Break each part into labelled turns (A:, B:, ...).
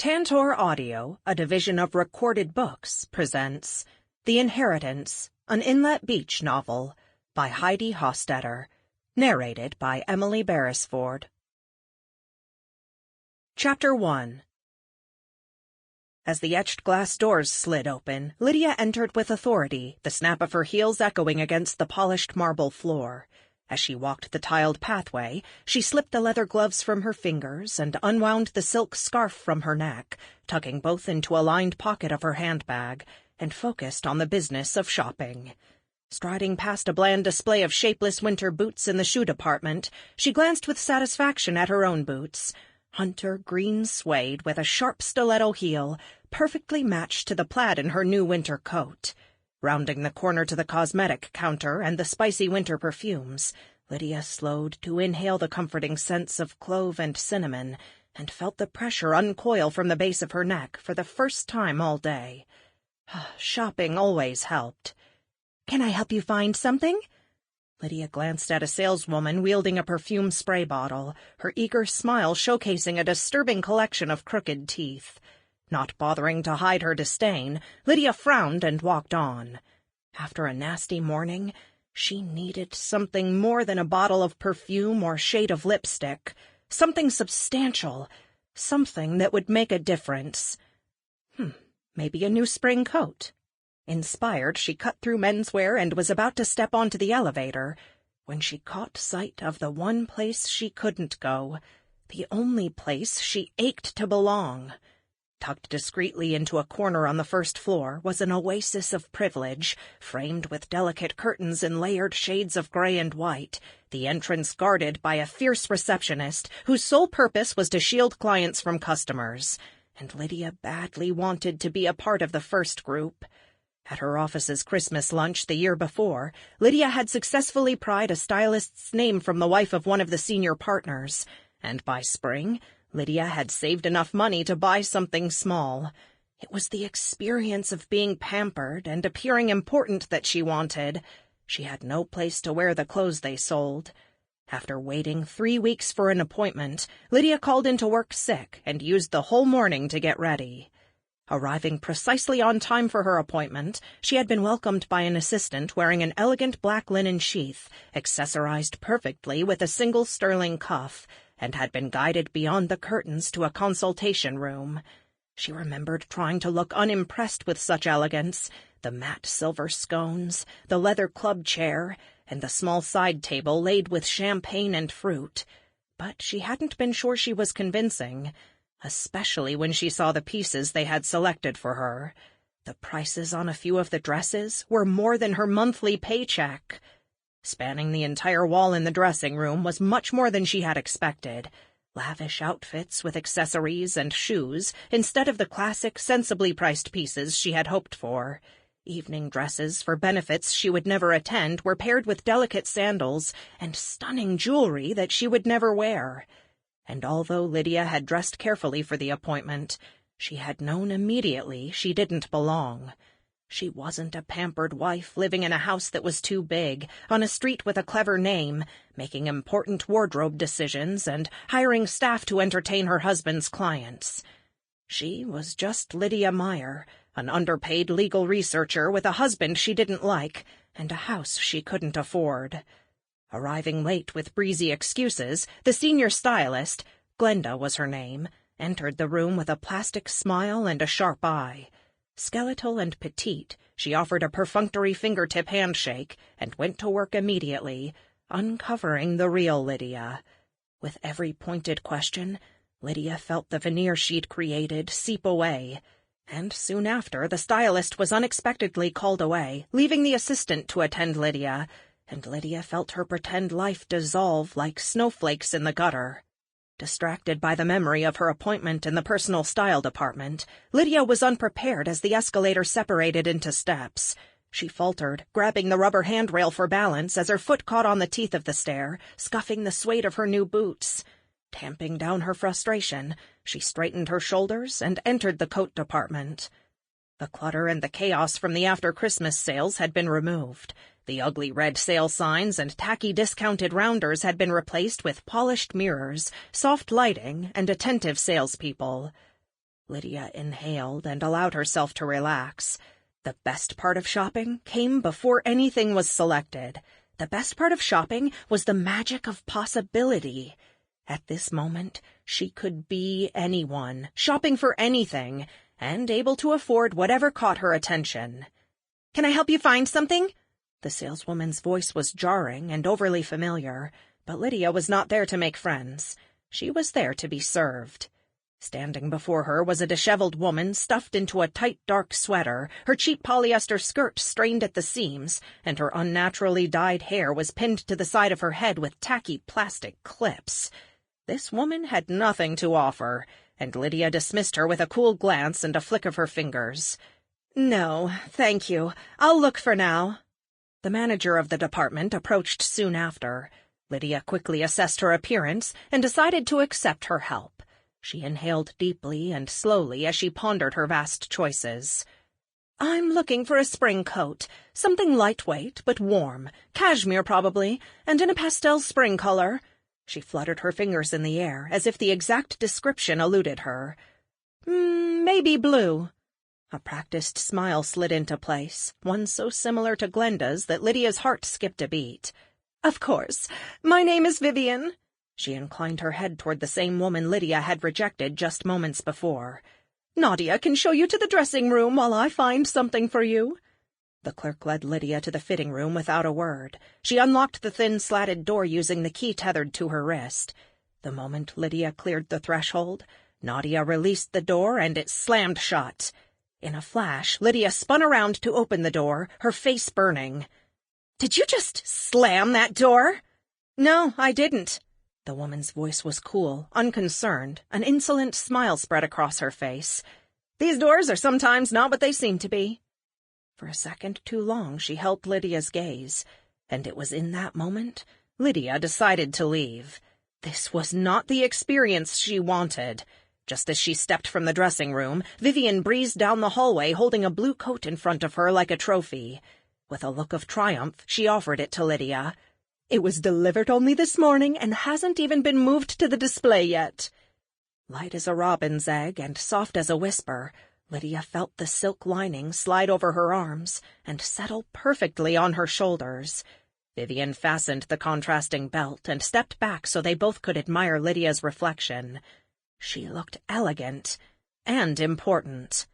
A: Tantor Audio, a division of Recorded Books, presents The Inheritance, an Inlet Beach novel by Heidi Hostetter, narrated by Emily Beresford. Chapter 1. As the etched glass doors slid open, Lydia entered with authority, the snap of her heels echoing against the polished marble floor. As she walked the tiled pathway, she slipped the leather gloves from her fingers and unwound the silk scarf from her neck, tucking both into a lined pocket of her handbag, and focused on the business of shopping. Striding past a bland display of shapeless winter boots in the shoe department, she glanced with satisfaction at her own boots. Hunter green suede with a sharp stiletto heel, perfectly matched to the plaid in her new winter coat. Rounding the corner to the cosmetic counter and the spicy winter perfumes, Lydia slowed to inhale the comforting scents of clove and cinnamon, and felt the pressure uncoil from the base of her neck for the first time all day. Shopping always helped. "Can I help you find something?" Lydia glanced at a saleswoman wielding a perfume spray bottle, her eager smile showcasing a disturbing collection of crooked teeth. Not bothering to hide her disdain, Lydia frowned and walked on. After a nasty morning, she needed something more than a bottle of perfume or shade of lipstick. Something substantial. Something that would make a difference. Maybe a new spring coat. Inspired, she cut through menswear and was about to step onto the elevator when she caught sight of the one place she couldn't go, the only place she ached to belong. Tucked discreetly into a corner on the first floor was an oasis of privilege, framed with delicate curtains in layered shades of gray and white, the entrance guarded by a fierce receptionist whose sole purpose was to shield clients from customers. And Lydia badly wanted to be a part of the first group. At her office's Christmas lunch the year before, Lydia had successfully pried a stylist's name from the wife of one of the senior partners, and by spring, Lydia had saved enough money to buy something small. It was the experience of being pampered and appearing important that she wanted. She had no place to wear the clothes they sold. After waiting 3 weeks for an appointment, Lydia called into work sick and used the whole morning to get ready. Arriving precisely on time for her appointment, she had been welcomed by an assistant wearing an elegant black linen sheath, accessorized perfectly with a single sterling cuff, and had been guided beyond the curtains to a consultation room. She remembered trying to look unimpressed with such elegance, the matte silver scones, the leather club chair, and the small side table laid with champagne and fruit. But she hadn't been sure she was convincing, especially when she saw the pieces they had selected for her. The prices on a few of the dresses were more than her monthly paycheck. Spanning the entire wall in the dressing room was much more than she had expected. Lavish outfits with accessories and shoes instead of the classic, sensibly priced pieces she had hoped for. Evening dresses for benefits she would never attend were paired with delicate sandals and stunning jewelry that she would never wear. And although Lydia had dressed carefully for the appointment, she had known immediately she didn't belong. She wasn't a pampered wife living in a house that was too big, on a street with a clever name, making important wardrobe decisions and hiring staff to entertain her husband's clients. She was just Lydia Meyer, an underpaid legal researcher with a husband she didn't like and a house she couldn't afford. Arriving late with breezy excuses, the senior stylist, Glenda was her name, entered the room with a plastic smile and a sharp eye. Skeletal and petite, she offered a perfunctory fingertip handshake and went to work immediately, uncovering the real Lydia. With every pointed question, Lydia felt the veneer she'd created seep away, and soon after the stylist was unexpectedly called away, leaving the assistant to attend Lydia, and Lydia felt her pretend life dissolve like snowflakes in the gutter. Distracted by the memory of her appointment in the personal style department, Lydia was unprepared as the escalator separated into steps. She faltered, grabbing the rubber handrail for balance as her foot caught on the teeth of the stair, scuffing the suede of her new boots. Tamping down her frustration, she straightened her shoulders and entered the coat department. The clutter and the chaos from the after-Christmas sales had been removed. The ugly red sale signs and tacky discounted rounders had been replaced with polished mirrors, soft lighting, and attentive salespeople. Lydia inhaled and allowed herself to relax. The best part of shopping came before anything was selected. The best part of shopping was the magic of possibility. At this moment, she could be anyone, shopping for anything, and able to afford whatever caught her attention. "Can I help you find something?" The saleswoman's voice was jarring and overly familiar, but Lydia was not there to make friends. She was there to be served. Standing before her was a disheveled woman stuffed into a tight dark sweater, her cheap polyester skirt strained at the seams, and her unnaturally dyed hair was pinned to the side of her head with tacky plastic clips. This woman had nothing to offer, and Lydia dismissed her with a cool glance and a flick of her fingers. "No, thank you. I'll look for now." The manager of the department approached soon after. Lydia quickly assessed her appearance and decided to accept her help. She inhaled deeply and slowly as she pondered her vast choices. "I'm looking for a spring coat, something lightweight but warm, cashmere probably, and in a pastel spring color." She fluttered her fingers in the air, as if the exact description eluded her. "Maybe blue." A practiced smile slid into place, one so similar to Glenda's that Lydia's heart skipped a beat. "Of course. My name is Vivian." She inclined her head toward the same woman Lydia had rejected just moments before. "Nadia can show you to the dressing room while I find something for you." The clerk led Lydia to the fitting room without a word. She unlocked the thin slatted door using the key tethered to her wrist. The moment Lydia cleared the threshold, Nadia released the door and it slammed shut. In a flash, Lydia spun around to open the door, her face burning. "Did you just slam that door?" "No, I didn't." The woman's voice was cool, unconcerned. An insolent smile spread across her face. "These doors are sometimes not what they seem to be." For a second too long she held Lydia's gaze, and it was in that moment Lydia decided to leave. This was not the experience she wanted. Just as she stepped from the dressing room, Vivian breezed down the hallway holding a blue coat in front of her like a trophy. With a look of triumph, she offered it to Lydia. "It was delivered only this morning and hasn't even been moved to the display yet." Light as a robin's egg and soft as a whisper, Lydia felt the silk lining slide over her arms and settle perfectly on her shoulders. Vivian fastened the contrasting belt and stepped back so they both could admire Lydia's reflection. She looked elegant and important.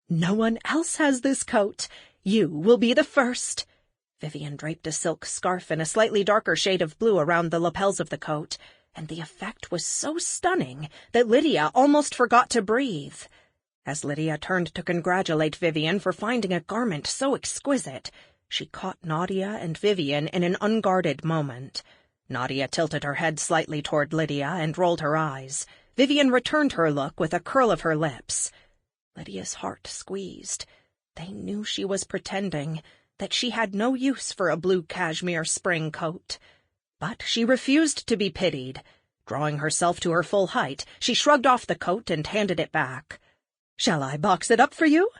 A: "No one else has this coat. You will be the first." Vivian draped a silk scarf in a slightly darker shade of blue around the lapels of the coat, and the effect was so stunning that Lydia almost forgot to breathe. As Lydia turned to congratulate Vivian for finding a garment so exquisite, she caught Nadia and Vivian in an unguarded moment. Nadia tilted her head slightly toward Lydia and rolled her eyes. Vivian returned her look with a curl of her lips. Lydia's heart squeezed. They knew she was pretending, that she had no use for a blue cashmere spring coat. But she refused to be pitied. Drawing herself to her full height, she shrugged off the coat and handed it back. "Shall I box it up for you?"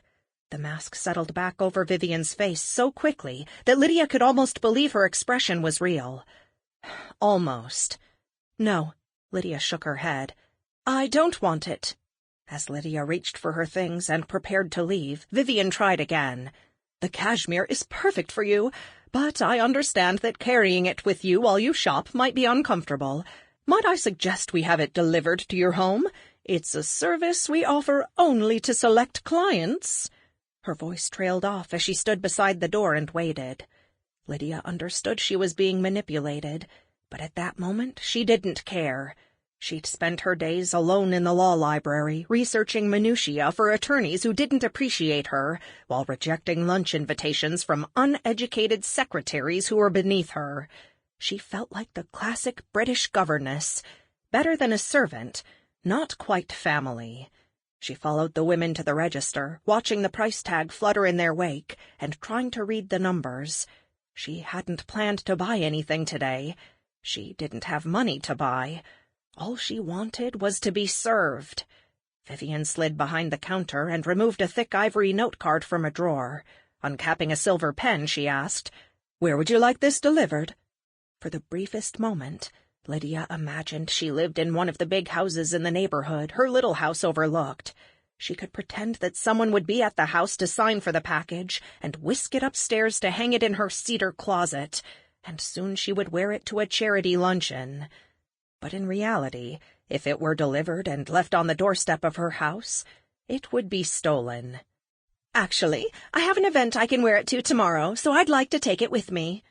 A: The mask settled back over Vivian's face so quickly that Lydia could almost believe her expression was real. "Almost." "No," Lydia shook her head. "I don't want it." As Lydia reached for her things and prepared to leave, Vivian tried again. "The cashmere is perfect for you, but I understand that carrying it with you while you shop might be uncomfortable. Might I suggest we have it delivered to your home? It's a service we offer only to select clients." Her voice trailed off as she stood beside the door and waited. Lydia understood she was being manipulated, but at that moment she didn't care. She'd spent her days alone in the law library, researching minutiae for attorneys who didn't appreciate her, while rejecting lunch invitations from uneducated secretaries who were beneath her. She felt like the classic British governess, better than a servant, not quite family. She followed the women to the register, watching the price tag flutter in their wake and trying to read the numbers. She hadn't planned to buy anything today. She didn't have money to buy. All she wanted was to be served. Vivian slid behind the counter and removed a thick ivory note card from a drawer. Uncapping a silver pen, she asked, "Where would you like this delivered?" For the briefest moment, Lydia imagined she lived in one of the big houses in the neighborhood, her little house overlooked. She could pretend that someone would be at the house to sign for the package and whisk it upstairs to hang it in her cedar closet, and soon she would wear it to a charity luncheon. But in reality, if it were delivered and left on the doorstep of her house, it would be stolen. "Actually, I have an event I can wear it to tomorrow, so I'd like to take it with me."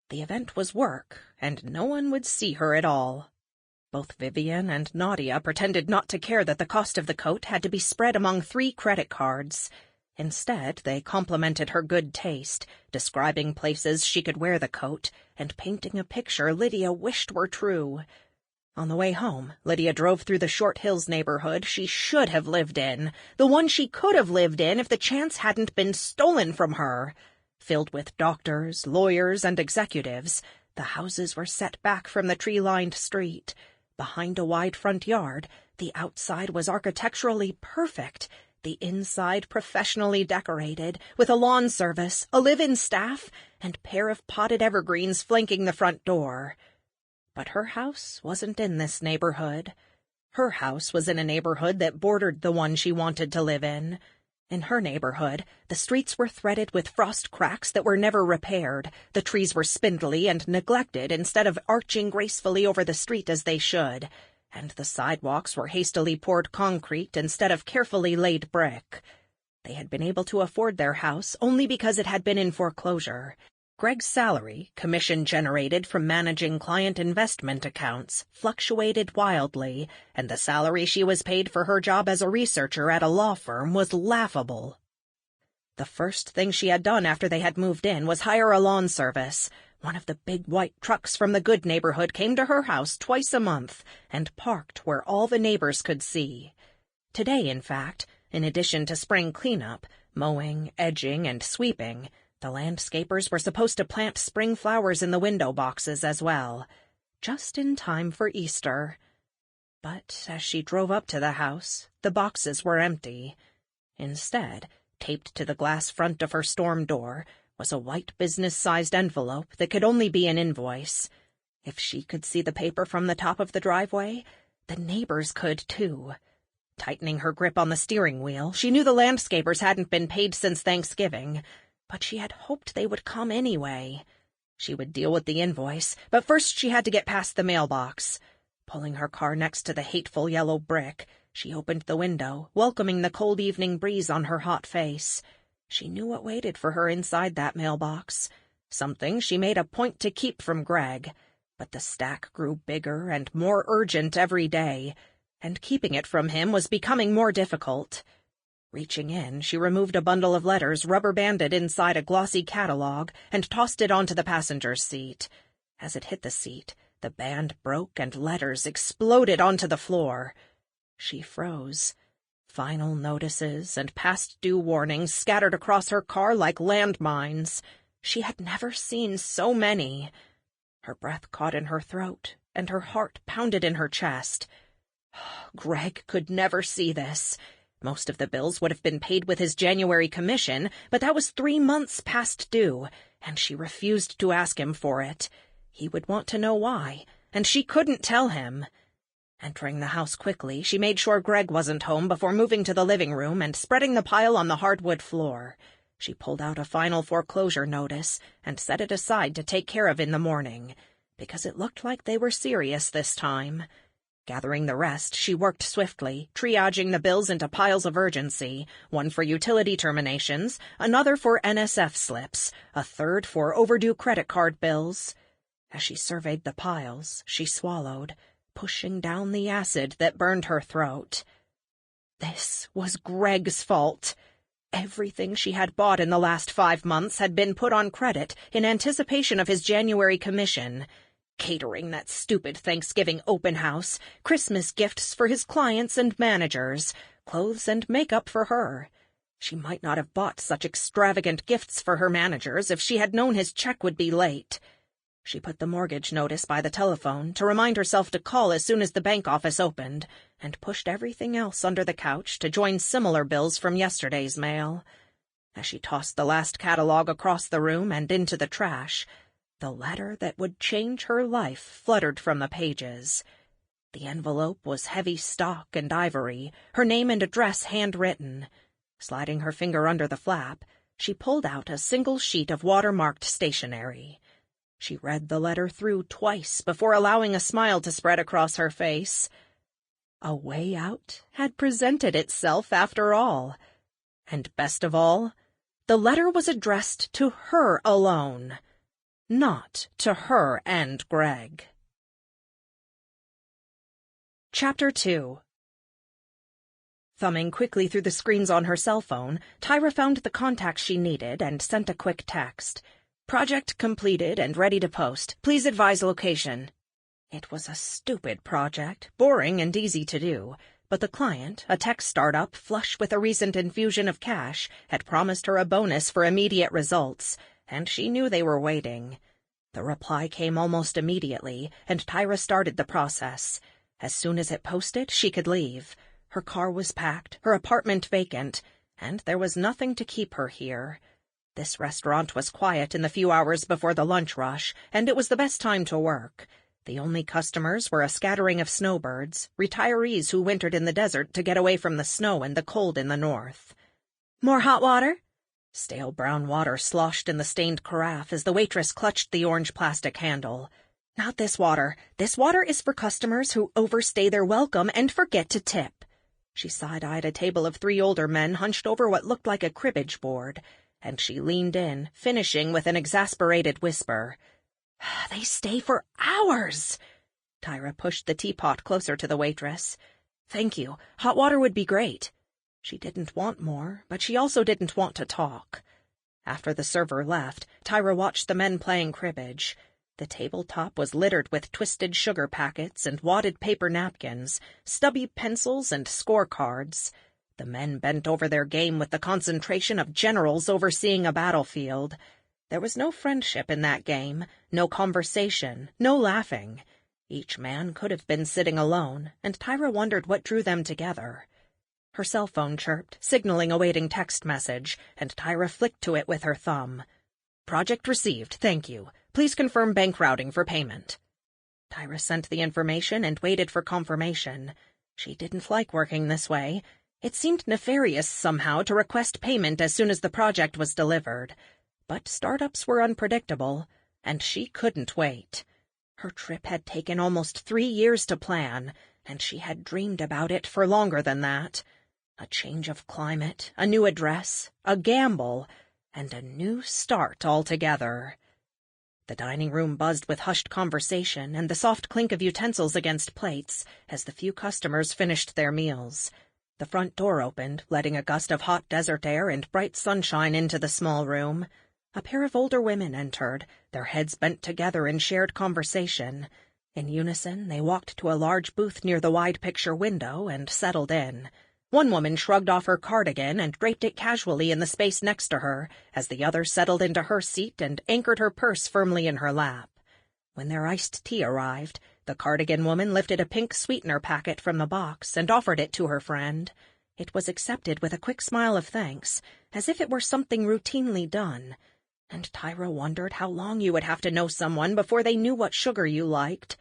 A: The event was work, and no one would see her at all. Both Vivian and Nadia pretended not to care that the cost of the coat had to be spread among 3 credit cards. Instead, they complimented her good taste, describing places she could wear the coat, and painting a picture Lydia wished were true. On the way home, Lydia drove through the Short Hills neighborhood she should have lived in, the one she could have lived in if the chance hadn't been stolen from her. Filled with doctors, lawyers, and executives, the houses were set back from the tree-lined street. Behind a wide front yard, the outside was architecturally perfect, the inside professionally decorated, with a lawn service, a live-in staff, and pair of potted evergreens flanking the front door. But her house wasn't in this neighborhood. Her house was in a neighborhood that bordered the one she wanted to live in. In her neighborhood, the streets were threaded with frost cracks that were never repaired, the trees were spindly and neglected instead of arching gracefully over the street as they should, and the sidewalks were hastily poured concrete instead of carefully laid brick. They had been able to afford their house only because it had been in foreclosure. Greg's salary, commission generated from managing client investment accounts, fluctuated wildly, and the salary she was paid for her job as a researcher at a law firm was laughable. The first thing she had done after they had moved in was hire a lawn service. One of the big white trucks from the good neighborhood came to her house twice a month and parked where all the neighbors could see. Today, in fact, in addition to spring cleanup, mowing, edging, and sweeping, the landscapers were supposed to plant spring flowers in the window boxes as well, just in time for Easter. But as she drove up to the house, the boxes were empty. Instead, taped to the glass front of her storm door, was a white business-sized envelope that could only be an invoice. If she could see the paper from the top of the driveway, the neighbors could too. Tightening her grip on the steering wheel, she knew the landscapers hadn't been paid since Thanksgiving, but she had hoped they would come anyway. She would deal with the invoice, but first she had to get past the mailbox. Pulling her car next to the hateful yellow brick, she opened the window, welcoming the cold evening breeze on her hot face. She knew what waited for her inside that mailbox, something she made a point to keep from Greg, but the stack grew bigger and more urgent every day, and keeping it from him was becoming more difficult. Reaching in, she removed a bundle of letters rubber-banded inside a glossy catalog and tossed it onto the passenger's seat. As it hit the seat, the band broke and letters exploded onto the floor. She froze. Final notices and past-due warnings scattered across her car like landmines. She had never seen so many. Her breath caught in her throat, and her heart pounded in her chest. Greg could never see this. Most of the bills would have been paid with his January commission, but that was 3 months past due, and she refused to ask him for it. He would want to know why, and she couldn't tell him. Entering the house quickly, she made sure Greg wasn't home before moving to the living room and spreading the pile on the hardwood floor. She pulled out a final foreclosure notice and set it aside to take care of in the morning, because it looked like they were serious this time. Gathering the rest, she worked swiftly, triaging the bills into piles of urgency, one for utility terminations, another for NSF slips, a third for overdue credit card bills. As she surveyed the piles, she swallowed, pushing down the acid that burned her throat. This was Greg's fault. Everything she had bought in the last 5 months had been put on credit in anticipation of his January commission. Catering that stupid Thanksgiving open house, Christmas gifts for his clients and managers, clothes and makeup for her. She might not have bought such extravagant gifts for her managers if she had known his check would be late. She put the mortgage notice by the telephone to remind herself to call as soon as the bank office opened, and pushed everything else under the couch to join similar bills from yesterday's mail. As she tossed the last catalog across the room and into the trash, the letter that would change her life fluttered from the pages. The envelope was heavy stock and ivory, her name and address handwritten. Sliding her finger under the flap, she pulled out a single sheet of watermarked stationery. She read the letter through twice before allowing a smile to spread across her face. A way out had presented itself after all. And best of all, the letter was addressed to her alone, not to her and Greg. Chapter 2. Thumbing quickly through the screens on her cell phone, Tyra found the contacts she needed and sent a quick text. Project completed and ready to post. Please advise location. It was a stupid project, boring and easy to do, but the client, a tech startup flush with a recent infusion of cash, had promised her a bonus for immediate results, and she knew they were waiting. The reply came almost immediately, and Tyra started the process. As soon as it posted, she could leave. Her car was packed, her apartment vacant, and there was nothing to keep her here. This restaurant was quiet in the few hours before the lunch rush, and it was the best time to work. The only customers were a scattering of snowbirds, retirees who wintered in the desert to get away from the snow and the cold in the north. "More hot water?" Stale brown water sloshed in the stained carafe as the waitress clutched the orange plastic handle. "Not this water. This water is for customers who overstay their welcome and forget to tip." She side-eyed a table of 3 older men hunched over what looked like a cribbage board, and she leaned in, finishing with an exasperated whisper. "They stay for hours!" Tyra pushed the teapot closer to the waitress. "Thank you. Hot water would be great." She didn't want more, but she also didn't want to talk. After the server left, Tyra watched the men playing cribbage. The tabletop was littered with twisted sugar packets and wadded paper napkins, stubby pencils and scorecards. The men bent over their game with the concentration of generals overseeing a battlefield. There was no friendship in that game, no conversation, no laughing. Each man could have been sitting alone, and Tyra wondered what drew them together. Her cell phone chirped, signaling a waiting text message, and Tyra flicked to it with her thumb. "Project received, thank you. Please confirm bank routing for payment." Tyra sent the information and waited for confirmation. She didn't like working this way. It seemed nefarious somehow to request payment as soon as the project was delivered. But startups were unpredictable, and she couldn't wait. Her trip had taken almost 3 years to plan, and she had dreamed about it for longer than that. A change of climate, a new address, a gamble, and a new start altogether. The dining room buzzed with hushed conversation and the soft clink of utensils against plates as the few customers finished their meals. The front door opened, letting a gust of hot desert air and bright sunshine into the small room. A pair of older women entered, their heads bent together in shared conversation. In unison, they walked to a large booth near the wide picture window and settled in. One woman shrugged off her cardigan and draped it casually in the space next to her, as the other settled into her seat and anchored her purse firmly in her lap. When their iced tea arrived, the cardigan woman lifted a pink sweetener packet from the box and offered it to her friend. It was accepted with a quick smile of thanks, as if it were something routinely done. And Tyra wondered how long you would have to know someone before they knew what sugar you liked,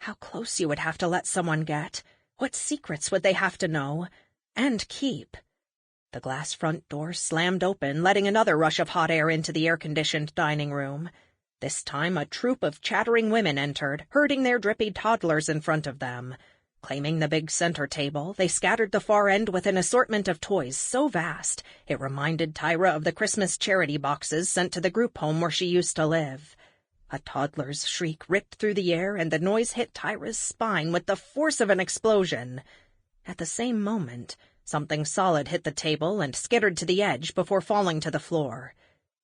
A: how close you would have to let someone get, what secrets would they have to know and keep. The glass front door slammed open, letting another rush of hot air into the air-conditioned dining room. This time a troop of chattering women entered, herding their drippy toddlers in front of them. Claiming the big center table, they scattered the far end with an assortment of toys so vast it reminded Tyra of the Christmas charity boxes sent to the group home where she used to live. A toddler's shriek ripped through the air, and the noise hit Tyra's spine with the force of an explosion. At the same moment, something solid hit the table and skittered to the edge before falling to the floor.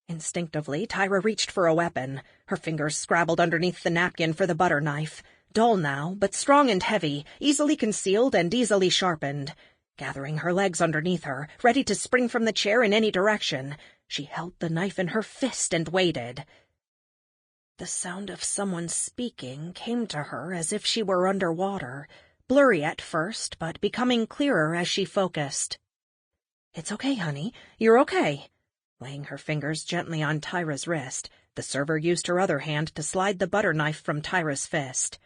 A: Instinctively, Tyra reached for a weapon. Her fingers scrabbled underneath the napkin for the butter knife. Dull now, but strong and heavy, easily concealed and easily sharpened. Gathering her legs underneath her, ready to spring from the chair in any direction, she held the knife in her fist and waited. The sound of someone speaking came to her as if she were underwater. Blurry at first, but becoming clearer as she focused. "It's okay, honey. You're okay." Laying her fingers gently on Tyra's wrist, the server used her other hand to slide the butter knife from Tyra's fist.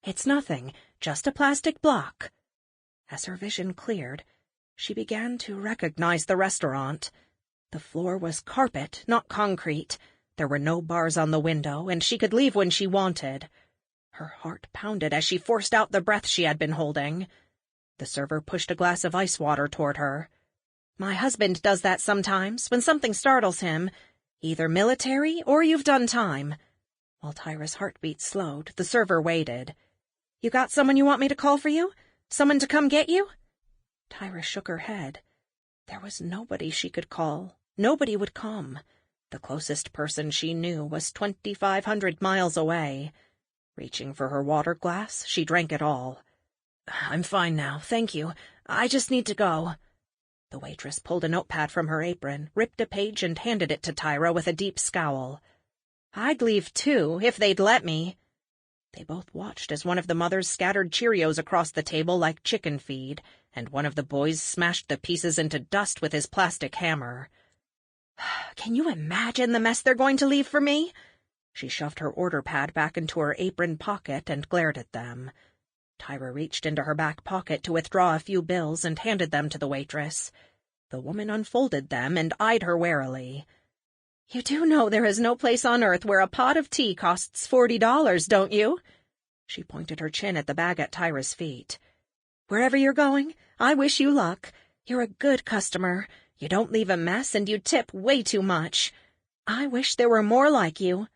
A: "It's nothing. just a plastic block. As her vision cleared, she began to recognize the restaurant. The floor was carpet, not concrete. There were no bars on the window, and she could leave when she wanted. Her heart pounded as she forced out the breath she had been holding. The server pushed a glass of ice water toward her. "My husband does that sometimes, when something startles him. Either military or you've done time." While Tyra's heartbeat slowed, the server waited. "You got someone you want me to call for you? Someone to come get you?" Tyra shook her head. There was nobody she could call. Nobody would come. The closest person she knew was 2,500 miles away. Reaching for her water glass, she drank it all. "I'm fine now, thank you. I just need to go." The waitress pulled a notepad from her apron, ripped a page, and handed it to Tyra with a deep scowl. "I'd leave too, if they'd let me." They both watched as one of the mothers scattered Cheerios across the table like chicken feed, and one of the boys smashed the pieces into dust with his plastic hammer. "Can you imagine the mess they're going to leave for me?" She shoved her order pad back into her apron pocket and glared at them. Tyra reached into her back pocket to withdraw a few bills and handed them to the waitress. The woman unfolded them and eyed her warily. "You do know there is no place on earth where a pot of tea costs $40, don't you?" She pointed her chin at the bag at Tyra's feet. "Wherever you're going, I wish you luck. You're a good customer. You don't leave a mess and you tip way too much. I wish there were more like you."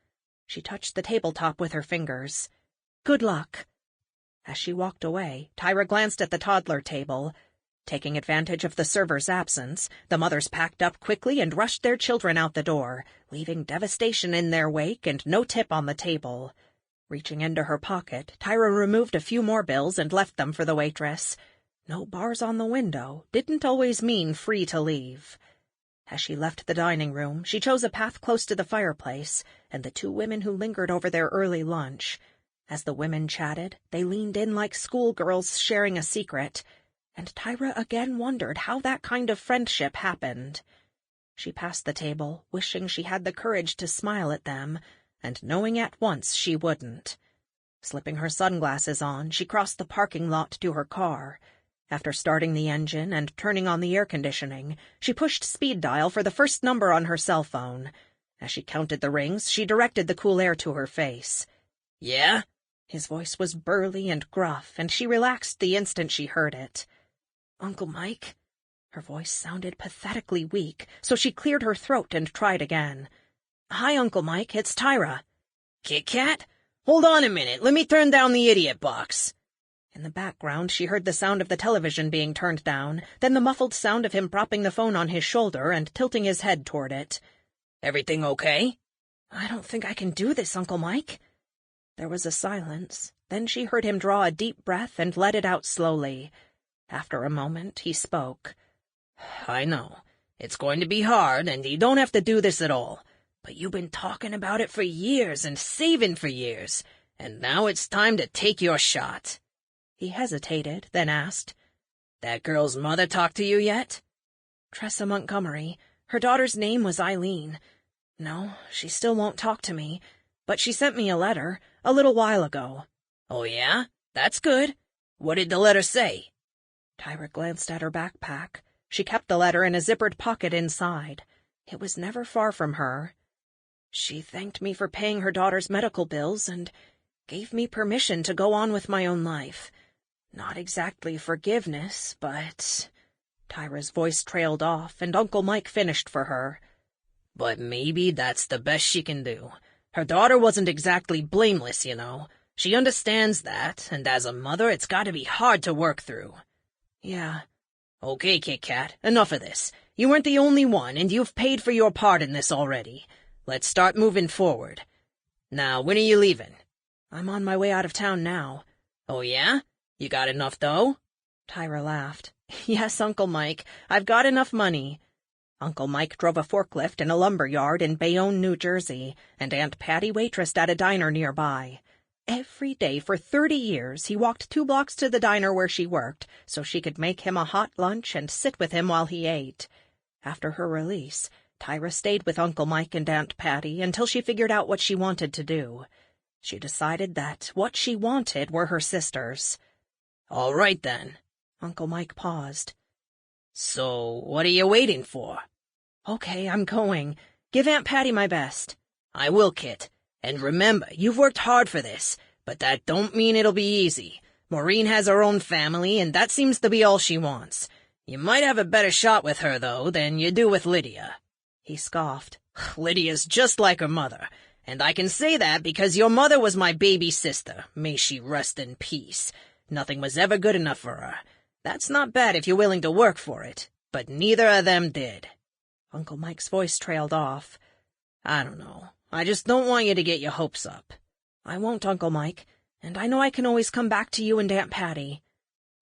A: She touched the tabletop with her fingers. "Good luck." As she walked away, Tyra glanced at the toddler table. Taking advantage of the server's absence, the mothers packed up quickly and rushed their children out the door, leaving devastation in their wake and no tip on the table. Reaching into her pocket, Tyra removed a few more bills and left them for the waitress. No bars on the window didn't always mean free to leave. As she left the dining room, she chose a path close to the fireplace and the two women who lingered over their early lunch. As the women chatted, they leaned in like schoolgirls sharing a secret, and Tyra again wondered how that kind of friendship happened. She passed the table, wishing she had the courage to smile at them, and knowing at once she wouldn't. Slipping her sunglasses on, she crossed the parking lot to her car. After starting the engine and turning on the air conditioning, she pushed speed dial for the first number on her cell phone. As she counted the rings, she directed the cool air to her face. "Yeah?" His voice was burly and gruff, and she relaxed the instant she heard it. "Uncle Mike?" Her voice sounded pathetically weak, so she cleared her throat and tried again. "Hi, Uncle Mike, it's Tyra." "Kit Kat? Hold on a minute, let me turn down the idiot box." In the background, she heard the sound of the television being turned down, then the muffled sound of him propping the phone on his shoulder and tilting his head toward it. "Everything okay?" "I don't think I can do this, Uncle Mike." There was a silence. Then she heard him draw a deep breath and let it out slowly. After a moment, he spoke. "I know. It's going to be hard, and you don't have to do this at all. But you've been talking about it for years and saving for years, and now it's time to take your shot." He hesitated, then asked, "That girl's mother talked to you yet?" "Tressa Montgomery. Her daughter's name was Eileen. No, she still won't talk to me. But she sent me a letter, a little while ago." "Oh, yeah? That's good. What did the letter say?" Tyra glanced at her backpack. She kept the letter in a zippered pocket inside. It was never far from her. "She thanked me for paying her daughter's medical bills and gave me permission to go on with my own life. Not exactly forgiveness, but—" Tyra's voice trailed off, and Uncle Mike finished for her. "But maybe that's the best she can do. Her daughter wasn't exactly blameless, you know. She understands that, and as a mother it's got to be hard to work through." "Yeah." "Okay, Kit Kat, enough of this. You weren't the only one, and you've paid for your part in this already. Let's start moving forward. Now, when are you leaving?" "I'm on my way out of town now." "Oh, yeah? You got enough dough?" Tyra laughed. "Yes, Uncle Mike, I've got enough money." Uncle Mike drove a forklift in a lumber yard in Bayonne, New Jersey, and Aunt Patty waitressed at a diner nearby. Every day for 30 years he walked 2 blocks to the diner where she worked so she could make him a hot lunch and sit with him while he ate. After her release, Tyra stayed with Uncle Mike and Aunt Patty until she figured out what she wanted to do. She decided that what she wanted were her sisters.
B: All right, then.
A: Uncle Mike paused.
B: So, what are you waiting for?
A: Okay, I'm going. Give Aunt Patty my best.
B: I will, Kit. And remember, you've worked hard for this, but that don't mean it'll be easy. Maureen has her own family, and that seems to be all she wants. You might have a better shot with her, though, than you do with Lydia.
A: He scoffed.
B: Lydia's just like her mother, and I can say that because your mother was my baby sister. May she rest in peace. Nothing was ever good enough for her. That's not bad if you're willing to work for it, but neither of them did.
A: Uncle Mike's voice trailed off.
B: I don't know. I just don't want you to get your hopes up.
A: I won't, Uncle Mike, and I know I can always come back to you and Aunt Patty.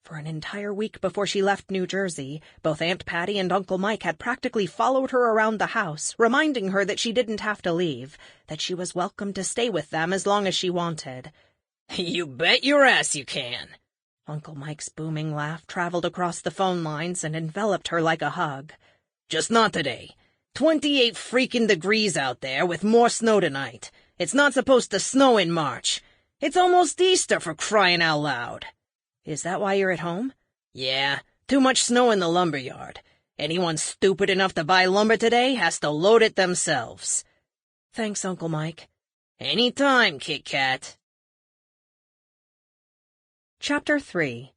A: For an entire week before she left New Jersey, both Aunt Patty and Uncle Mike had practically followed her around the house, reminding her that she didn't have to leave, that she was welcome to stay with them as long as she wanted.
B: You bet your ass you can.
A: Uncle Mike's booming laugh traveled across the phone lines and enveloped her like a hug.
B: Just not today. 28 freaking degrees out there with more snow tonight. It's not supposed to snow in March. It's almost Easter, for crying out loud.
A: Is that why you're at home?
B: Yeah, too much snow in the lumberyard. Anyone stupid enough to buy lumber today has to load it themselves.
A: Thanks, Uncle Mike.
B: Any time, Kit Kat.
A: Chapter 3.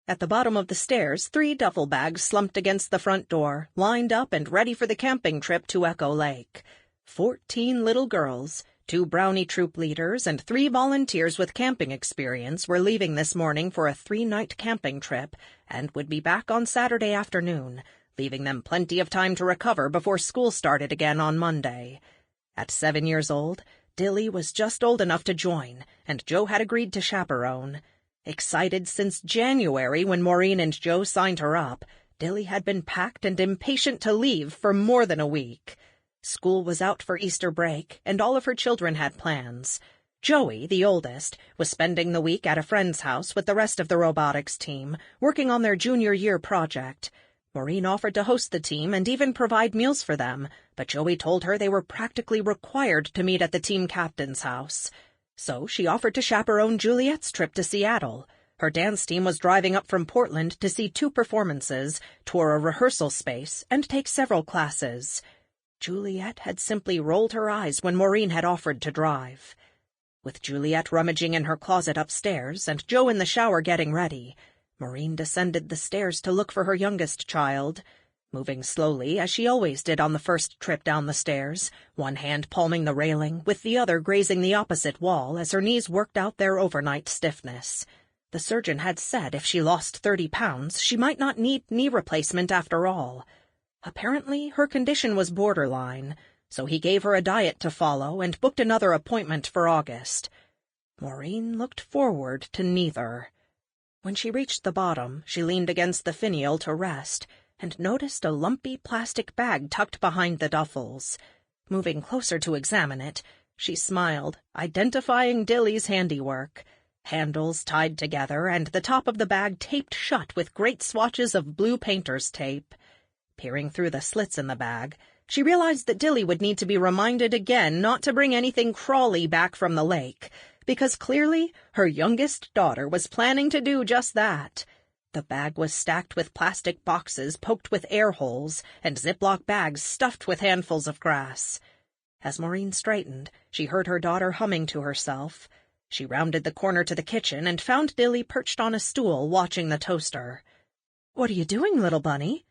A: At the bottom of the stairs, 3 duffel bags slumped against the front door, lined up and ready for the camping trip to Echo Lake. 14 little girls, 2 Brownie troop leaders, and 3 volunteers with camping experience were leaving this morning for a 3-night camping trip and would be back on Saturday afternoon, leaving them plenty of time to recover before school started again on Monday. At 7 years old, Dilly was just old enough to join, and Joe had agreed to chaperone. Excited since January when Maureen and Joe signed her up, Dilly had been packed and impatient to leave for more than a week. School was out for Easter break, and all of her children had plans. Joey, the oldest, was spending the week at a friend's house with the rest of the robotics team, working on their junior year project. Maureen offered to host the team and even provide meals for them, but Joey told her they were practically required to meet at the team captain's house. So she offered to chaperone Juliet's trip to Seattle. Her dance team was driving up from Portland to see 2 performances, tour a rehearsal space, and take several classes. Juliet had simply rolled her eyes when Maureen had offered to drive. With Juliet rummaging in her closet upstairs and Joe in the shower getting ready, Maureen descended the stairs to look for her youngest child. Moving slowly, as she always did on the first trip down the stairs, one hand palming the railing, with the other grazing the opposite wall as her knees worked out their overnight stiffness. The surgeon had said if she lost 30 pounds, she might not need knee replacement after all. Apparently, her condition was borderline, so he gave her a diet to follow and booked another appointment for August. Maureen looked forward to neither. When she reached the bottom, she leaned against the finial to rest, and noticed a lumpy plastic bag tucked behind the duffels. Moving closer to examine it, she smiled, identifying Dilly's handiwork. Handles tied together, and the top of the bag taped shut with great swatches of blue painter's tape. Peering through the slits in the bag, she realized that Dilly would need to be reminded again not to bring anything crawly back from the lake, because clearly her youngest daughter was planning to do just that. The bag was stacked with plastic boxes poked with air holes and Ziploc bags stuffed with handfuls of grass. As Maureen straightened, she heard her daughter humming to herself. She rounded the corner to the kitchen and found Dilly perched on a stool watching the toaster. "What are you doing, little bunny?"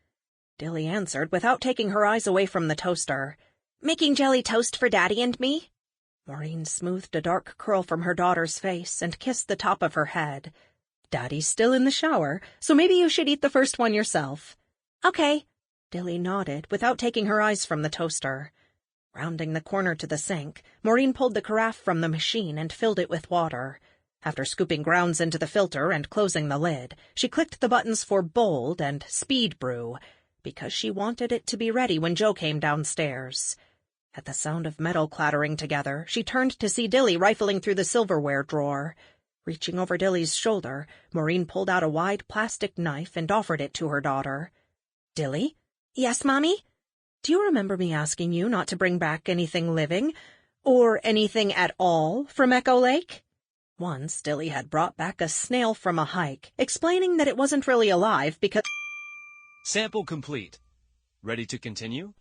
A: Dilly answered without taking her eyes away from the toaster.
C: "Making jelly toast for Daddy and me."
A: Maureen smoothed a dark curl from her daughter's face and kissed the top of her head. "Daddy's still in the shower, so maybe you should eat the first one yourself."
C: "Okay."
A: Dilly nodded without taking her eyes from the toaster. Rounding the corner to the sink, Maureen pulled the carafe from the machine and filled it with water. After scooping grounds into the filter and closing the lid, she clicked the buttons for Bold and Speed Brew, because she wanted it to be ready when Joe came downstairs. At the sound of metal clattering together, she turned to see Dilly rifling through the silverware drawer. Reaching over Dilly's shoulder, Maureen pulled out a wide plastic knife and offered it to her daughter. "Dilly?"
C: "Yes, Mommy?"
A: "Do you remember me asking you not to bring back anything living, or anything at all, from Echo Lake?" Once, Dilly had brought back a snail from a hike, explaining that it wasn't really alive because—
D: Sample complete. Ready to continue?